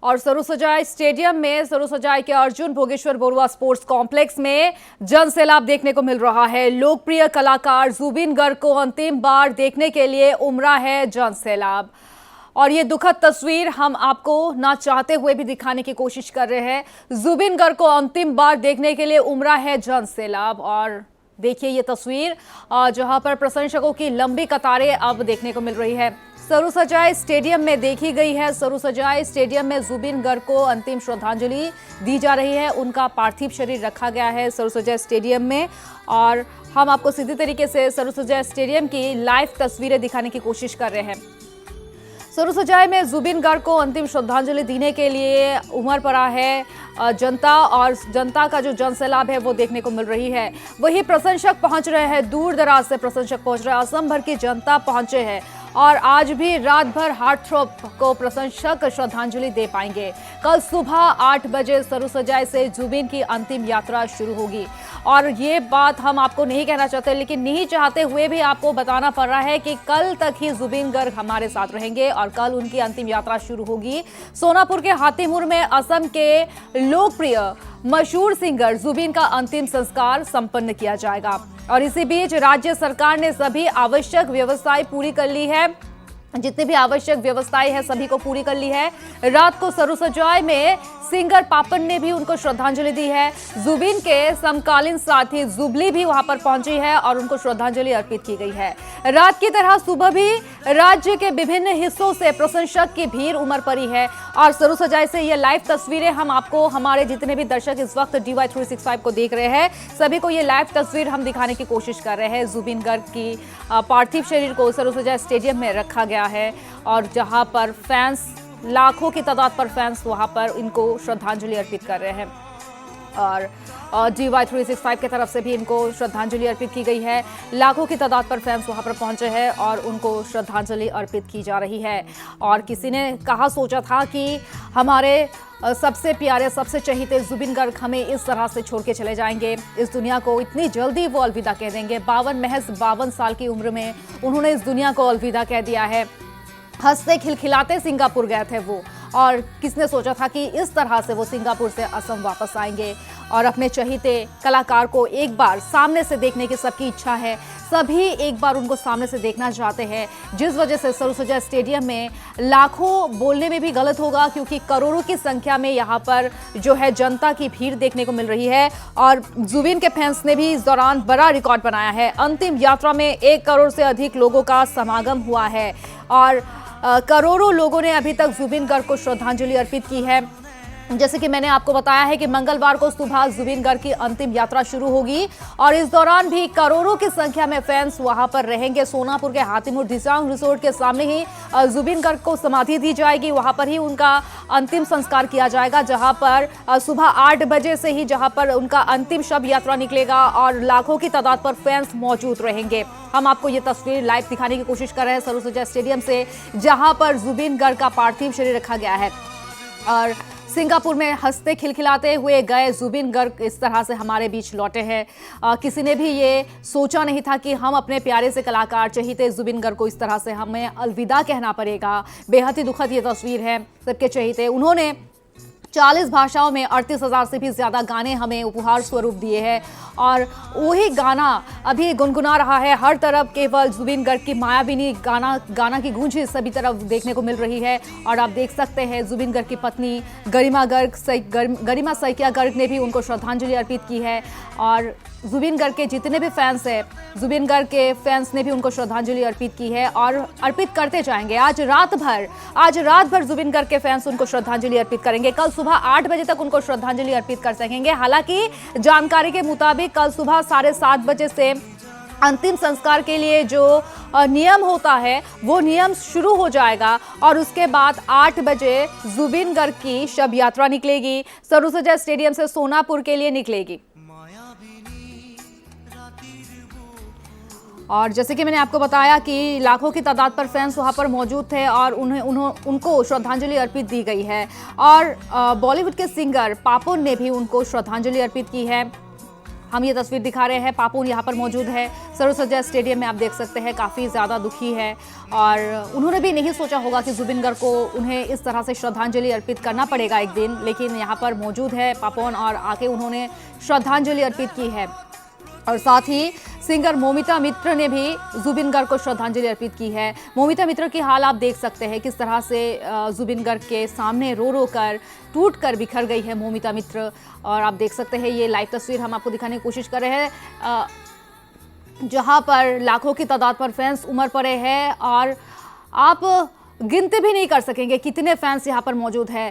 और सरुसजाई स्टेडियम में सरुसजाई के अर्जुन भोगेश्वर बरुआ स्पोर्ट्स कॉम्प्लेक्स में जन सैलाब देखने को मिल रहा है। लोकप्रिय कलाकार जुबिन गर्ग को अंतिम बार देखने के लिए उमड़ा है जन सैलाब और ये दुखद तस्वीर हम आपको ना चाहते हुए भी दिखाने की कोशिश कर रहे हैं। जुबिन गर्ग को अंतिम बार देखने के लिए उमड़ा है जन सैलाब और देखिए ये तस्वीर जहां पर प्रशंसकों की लंबी कतारें अब देखने को मिल रही है। सरुसजाई स्टेडियम में देखी गई है। सरुसजाई स्टेडियम में जुबिन गर्ग को अंतिम श्रद्धांजलि दी जा रही है। उनका पार्थिव शरीर रखा गया है सरुसजाई स्टेडियम में और हम आपको सीधी तरीके से सरुसजाई स्टेडियम की लाइव तस्वीरें दिखाने की कोशिश कर रहे हैं। सरुसजाई में जुबिन गर्ग को अंतिम श्रद्धांजलि देने के लिए उमड़ पड़ा है जनता और जनता का जो जनसैलाब है वो देखने को मिल रही है। वही प्रशंसक पहुंच रहे हैं, दूर दराज से प्रशंसक पहुंच रहे हैं, असम भर की जनता पहुंचे हैं और आज भी रात भर हार्ट थ्रोप को प्रशंसक श्रद्धांजलि दे पाएंगे। कल सुबह 8 बजे सरुसजाई से जुबिन की अंतिम यात्रा शुरू होगी और ये बात हम आपको नहीं कहना चाहते, लेकिन नहीं चाहते हुए भी आपको बताना पड़ रहा है कि कल तक ही जुबिन गर्ग हमारे साथ रहेंगे और कल उनकी अंतिम यात्रा शुरू होगी। सोनापुर के हाथीमुर में असम के लोकप्रिय मशहूर सिंगर जुबिन का अंतिम संस्कार संपन्न किया जाएगा और इसी बीच राज्य सरकार ने सभी आवश्यक व्यवस्थाएं पूरी कर ली है। जितनी भी आवश्यक व्यवस्थाएं हैं सभी को पूरी कर ली है। रात को सरुसजाई में सिंगर पापन ने भी उनको श्रद्धांजलि दी है। जुबिन के समकालीन साथी जुबली भी वहां पर पहुंची है और उनको श्रद्धांजलि अर्पित की गई है। रात की तरह सुबह भी राज्य के विभिन्न हिस्सों से प्रशंसक की भीड़ उमड़ पड़ी है और सरुसजाई से ये लाइव तस्वीरें हम आपको, हमारे जितने भी दर्शक इस वक्त DY365 को देख रहे हैं सभी को ये लाइव तस्वीर हम दिखाने की कोशिश कर रहे हैं। जुबिन गर्ग की पार्थिव शरीर को सरुसजाई स्टेडियम में रखा गया है और जहां पर फैंस, लाखों की तादाद पर फैंस वहां पर इनको श्रद्धांजलि अर्पित कर रहे हैं और DY365 की तरफ से भी इनको श्रद्धांजलि अर्पित की गई है। लाखों की तादाद पर फैंस वहां पर पहुंचे हैं और उनको श्रद्धांजलि अर्पित की जा रही है। और किसी ने कहा सोचा था कि हमारे सबसे प्यारे, सबसे चहीते जुबिन गर्ग हमें इस तरह से छोड़ के चले जाएंगे, इस दुनिया को इतनी जल्दी वो अलविदा कह देंगे। महज 52 साल की उम्र में उन्होंने इस दुनिया को अलविदा कह दिया है। हंसते खिलखिलाते सिंगापुर गए थे वो और किसने सोचा था कि इस तरह से वो सिंगापुर से असम वापस आएंगे और अपने चहीते कलाकार को एक बार सामने से देखने की सबकी इच्छा है। सभी एक बार उनको सामने से देखना चाहते हैं, जिस वजह से सरुसजाई स्टेडियम में लाखों बोलने में भी गलत होगा क्योंकि करोड़ों की संख्या में यहाँ पर जो है जनता की भीड़ देखने को मिल रही है और जुबिन के फैंस ने भी इस दौरान बड़ा रिकॉर्ड बनाया है। अंतिम यात्रा में 1 करोड़ से अधिक लोगों का समागम हुआ है और करोड़ों लोगों ने अभी तक जुबिन गर्ग को श्रद्धांजलि अर्पित की है। जैसे कि मैंने आपको बताया है कि मंगलवार को सुबह जुबिन गर्ग की अंतिम यात्रा शुरू होगी और इस दौरान भी करोड़ों की संख्या में फैंस वहां पर रहेंगे। सोनापुर के हाथीमुर दिसांग रिसोर्ट के सामने ही जुबिन गर्ग को समाधि दी जाएगी, वहां पर ही उनका अंतिम संस्कार किया जाएगा, जहां पर सुबह 8 बजे से ही जहां पर उनका अंतिम शव यात्रा निकलेगा और लाखों की तादाद पर फैंस मौजूद रहेंगे। हम आपको ये तस्वीर लाइव दिखाने की कोशिश कर रहे हैं सरुसजाई स्टेडियम से, जहां पर जुबिन गर्ग का पार्थिव शरीर रखा गया है और सिंगापुर में हंसते खिलखिलाते हुए गए जुबिन गर्ग इस तरह से हमारे बीच लौटे हैं। किसी ने भी ये सोचा नहीं था कि हम अपने प्यारे से कलाकार चहीते जुबिन गर्ग को इस तरह से हमें अलविदा कहना पड़ेगा। बेहद ही दुखद ये तस्वीर है सबके चहीते। उन्होंने 40 भाषाओं में 38,000 से भी ज़्यादा गाने हमें उपहार स्वरूप दिए हैं और वही गाना अभी गुनगुना रहा है हर तरफ। केवल जुबिन गर्ग की मायाविनी गाना की गूंज सभी तरफ देखने को मिल रही है और आप देख सकते हैं जुबिन गर्ग की पत्नी गरिमा सैकिया गर्ग ने भी उनको श्रद्धांजलि अर्पित की है और जुबिन गर्ग के जितने भी फैंस हैं, जुबिन गर्ग के फैंस ने भी उनको श्रद्धांजलि अर्पित की है और अर्पित करते जाएंगे। आज रात भर जुबिन गर्ग के फैंस उनको श्रद्धांजलि अर्पित करेंगे। कल सुबह 8 बजे तक उनको श्रद्धांजलि अर्पित कर सकेंगे। हालांकि जानकारी के मुताबिक कल सुबह 7:30 बजे से अंतिम संस्कार के लिए जो नियम होता है वो नियम शुरू हो जाएगा और उसके बाद 8 बजे जुबिन गर्ग की शव यात्रा निकलेगी, सरुसजाई स्टेडियम से सोनापुर के लिए निकलेगी। और जैसे कि मैंने आपको बताया कि लाखों की तादाद पर फैंस वहां पर मौजूद थे और उनको श्रद्धांजलि अर्पित दी गई है और बॉलीवुड के सिंगर पापन ने भी उनको श्रद्धांजलि अर्पित की है हम ये तस्वीर दिखा रहे हैं, पापून यहाँ पर मौजूद है सरोसजा स्टेडियम में। आप देख सकते हैं काफ़ी ज़्यादा दुखी है और उन्होंने भी नहीं सोचा होगा कि जुबिन गर्ग को उन्हें इस तरह से श्रद्धांजलि अर्पित करना पड़ेगा एक दिन, लेकिन यहाँ पर मौजूद है पापून और आके उन्होंने श्रद्धांजलि अर्पित की है। और साथ ही सिंगर मौमिता मित्र ने भी जुबिन गर्ग को श्रद्धांजलि अर्पित की है। मौमिता मित्र की हाल आप देख सकते हैं किस तरह से जुबिन गर्ग के सामने रो रो कर टूट कर बिखर गई है मौमिता मित्र। और आप देख सकते हैं ये लाइव तस्वीर हम आपको दिखाने की कोशिश कर रहे हैं, जहां पर लाखों की तादाद पर फैंस उमड़ पड़े हैं और आप गिनती भी नहीं कर सकेंगे कितने फैंस यहाँ पर मौजूद है।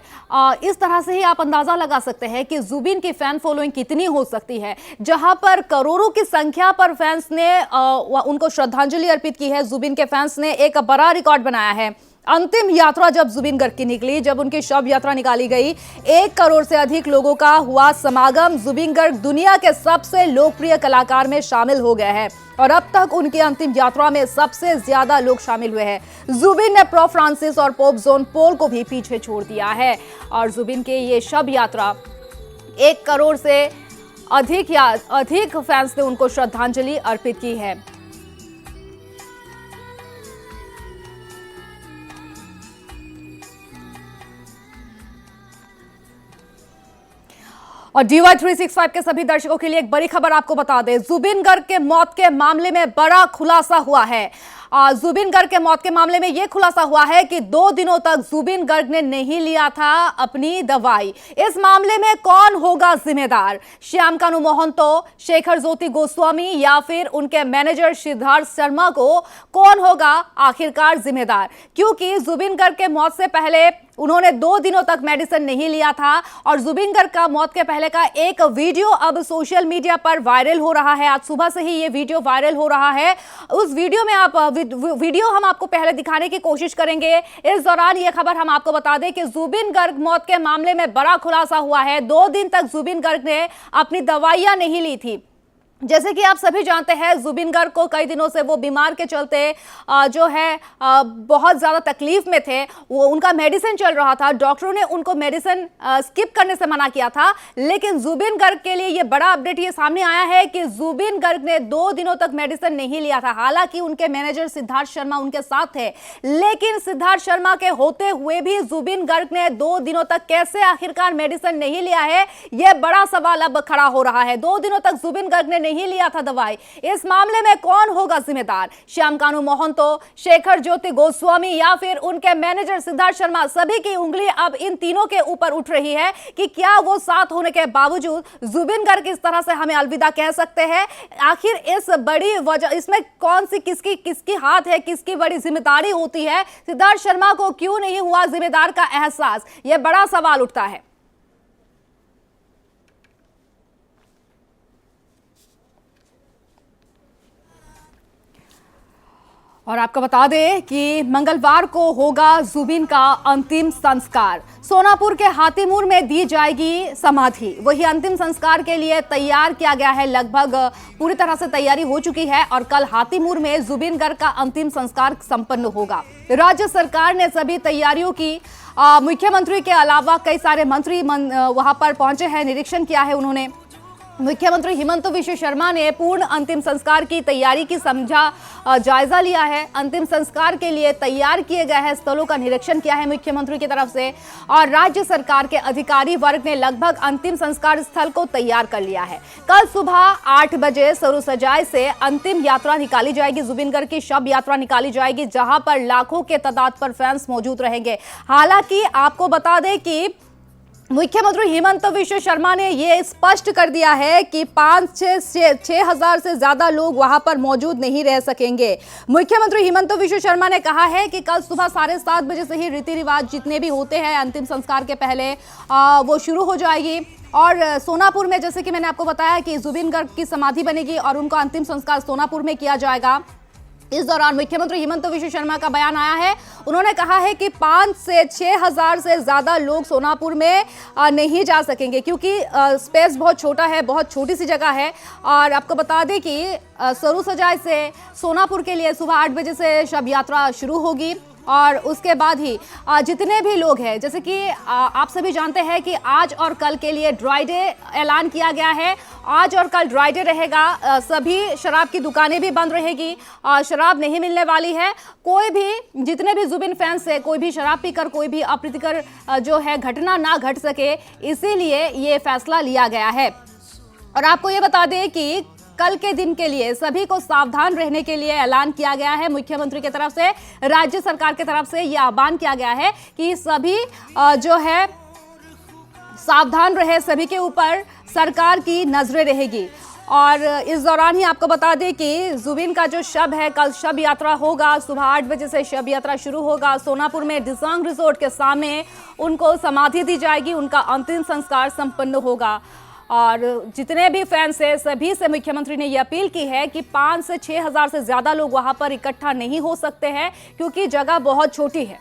इस तरह से ही आप अंदाजा लगा सकते हैं कि जुबिन की फैन फॉलोइंग कितनी हो सकती है। जहां पर करोड़ों की संख्या पर फैंस ने उनको श्रद्धांजलि अर्पित की है, जुबिन के फैंस ने एक बड़ा रिकॉर्ड बनाया है। अंतिम यात्रा जब जुबिन गर्ग की निकली, जब उनकी शव यात्रा निकाली गई, 1 करोड़ से अधिक लोगों का हुआ समागम। जुबिन गर्ग दुनिया के सबसे लोकप्रिय कलाकार में शामिल हो गए हैं और अब तक उनकी अंतिम यात्रा में सबसे ज्यादा लोग शामिल हुए हैं। जुबिन ने पोप फ्रांसिस और पोप जॉन पॉल को भी पीछे छोड़ दिया है और जुबिन के ये शव यात्रा 1 करोड़ से अधिक फैंस ने उनको श्रद्धांजलि अर्पित की है। और DY365 के सभी दर्शकों के लिए एक बड़ी खबर आपको बता दें, जुबिन गर्ग के मौत के मामले में बड़ा खुलासा हुआ है। जुबिन गर्ग के मौत के मामले में यह खुलासा हुआ है कि 2 दिनों तक जुबिन गर्ग ने नहीं लिया था अपनी दवाई। इस मामले में कौन होगा जिम्मेदार? श्याम कानू महंतो, शेखर ज्योति गोस्वामी या फिर उनके मैनेजर सिद्धार्थ शर्मा को कौन होगा आखिरकार जिम्मेदार? क्योंकि जुबिन गर्ग के मौत से पहले उन्होंने 2 दिनों तक मेडिसिन नहीं लिया था और जुबिन गर्ग का मौत के पहले का एक वीडियो अब सोशल मीडिया पर वायरल हो रहा है। आज सुबह से ही ये वीडियो वायरल हो रहा है। उस वीडियो में वीडियो हम आपको पहले दिखाने की कोशिश करेंगे। इस दौरान ये खबर हम आपको बता दें कि जुबिन गर्ग मौत के मामले में बड़ा खुलासा हुआ है। 2 दिन तक जुबिन गर्ग ने अपनी दवाइयां नहीं ली थी। जैसे कि आप सभी जानते हैं, जुबिन गर्ग को कई दिनों से वो बीमार के चलते जो है बहुत ज़्यादा तकलीफ में थे। वो उनका मेडिसिन चल रहा था, डॉक्टरों ने उनको मेडिसिन स्किप करने से मना किया था। लेकिन जुबिन गर्ग के लिए ये बड़ा अपडेट ये सामने आया है कि जुबिन गर्ग ने 2 दिनों तक मेडिसिन नहीं लिया था। हालांकि उनके मैनेजर सिद्धार्थ शर्मा उनके साथ थे, लेकिन सिद्धार्थ शर्मा के होते हुए भी जुबिन गर्ग ने 2 दिनों तक कैसे आखिरकार मेडिसिन नहीं लिया है, यह बड़ा सवाल अब खड़ा हो रहा है। 2 दिनों तक जुबिन गर्ग ने नहीं लिया था दवाई। इस मामले में कौन होगा जिम्मेदार? श्याम कानू महंतो, शेखर ज्योति गोस्वामी या फिर उनके मैनेजर सिद्धार्थ शर्मा? सभी की उंगली अब इन तीनों के ऊपर उठ रही है कि क्या वो साथ होने के बावजूद जुबिन गर्ग इस तरह से हमें अलविदा कह सकते हैं? आखिर इस बड़ी वजह इसमें कौन सी किसकी हाथ है, किसकी बड़ी जिम्मेदारी होती है? सिद्धार्थ शर्मा को क्यों नहीं हुआ जिम्मेदार का एहसास? यह बड़ा सवाल उठता है। और आपको बता दें कि मंगलवार को होगा जुबिन का अंतिम संस्कार। सोनापुर के हाथीमुर में दी जाएगी समाधि। वही अंतिम संस्कार के लिए तैयार किया गया है, लगभग पूरी तरह से तैयारी हो चुकी है और कल हाथीमुर में जुबिन गर्ग का अंतिम संस्कार संपन्न होगा। राज्य सरकार ने सभी तैयारियों की मुख्यमंत्री के अलावा कई सारे मंत्री वहां पर पहुंचे हैं, निरीक्षण किया है उन्होंने। मुख्यमंत्री हिमंत बिश्व शर्मा ने पूर्ण अंतिम संस्कार की तैयारी की जायजा लिया है। अंतिम संस्कार के लिए तैयार किए गए हैं स्थलों का निरीक्षण किया है मुख्यमंत्री की तरफ से और राज्य सरकार के अधिकारी वर्ग ने लगभग अंतिम संस्कार स्थल को तैयार कर लिया है। कल सुबह 8 बजे सरोसजाई से अंतिम यात्रा निकाली जाएगी। जुबिन गर्ग की शव यात्रा निकाली जाएगी, जहां पर लाखों के तादाद पर फैंस मौजूद रहेंगे। हालांकि आपको बता दें कि मुख्यमंत्री हिमंत बिश्व शर्मा ने यह स्पष्ट कर दिया है कि 5-6 हजार से ज्यादा लोग वहां पर मौजूद नहीं रह सकेंगे। मुख्यमंत्री हिमंत बिश्व शर्मा ने कहा है कि कल सुबह 7:30 बजे से ही रीति रिवाज जितने भी होते हैं अंतिम संस्कार के पहले वो शुरू हो जाएगी। और सोनापुर में, जैसे कि मैंने आपको बताया कि जुबिन गर्ग की समाधि बनेगी और उनका अंतिम संस्कार सोनापुर में किया जाएगा। इस दौरान मुख्यमंत्री हिमंत बिश्व शर्मा का बयान आया है। उन्होंने कहा है कि 5 से 6 हजार से ज़्यादा लोग सोनापुर में नहीं जा सकेंगे, क्योंकि स्पेस बहुत छोटा है, बहुत छोटी सी जगह है। और आपको बता दें कि सरोसजाई से सोनापुर के लिए सुबह 8 बजे से शव यात्रा शुरू होगी और उसके बाद ही जितने भी लोग हैं, जैसे कि आप सभी जानते हैं कि आज और कल के लिए ड्राई डे ऐलान किया गया है। आज और कल ड्राई डे रहेगा, सभी शराब की दुकानें भी बंद रहेगी, शराब नहीं मिलने वाली है। कोई भी, जितने भी जुबिन फैंस है, कोई भी शराब पीकर कोई भी अप्रीतिकर जो है घटना ना घट सके, इसीलिए ये फैसला लिया गया है। और आपको ये बता दें कि कल के दिन के लिए सभी को सावधान रहने के लिए ऐलान किया गया है। मुख्यमंत्री की तरफ से, राज्य सरकार की तरफ से यह आह्वान किया गया है कि सभी जो है सावधान रहे, सभी के ऊपर सरकार की नजरें रहेगी। और इस दौरान ही आपको बता दें कि जुबिन का जो शव है, कल शव यात्रा होगा, सुबह 8 बजे से शव यात्रा शुरू होगा। सोनापुर में दिसांग रिजोर्ट के सामने उनको समाधि दी जाएगी, उनका अंतिम संस्कार संपन्न होगा। और जितने भी फैंस हैं, सभी से मुख्यमंत्री ने यह अपील की है कि 5 से 6 हज़ार से ज़्यादा लोग वहां पर इकट्ठा नहीं हो सकते हैं, क्योंकि जगह बहुत छोटी है।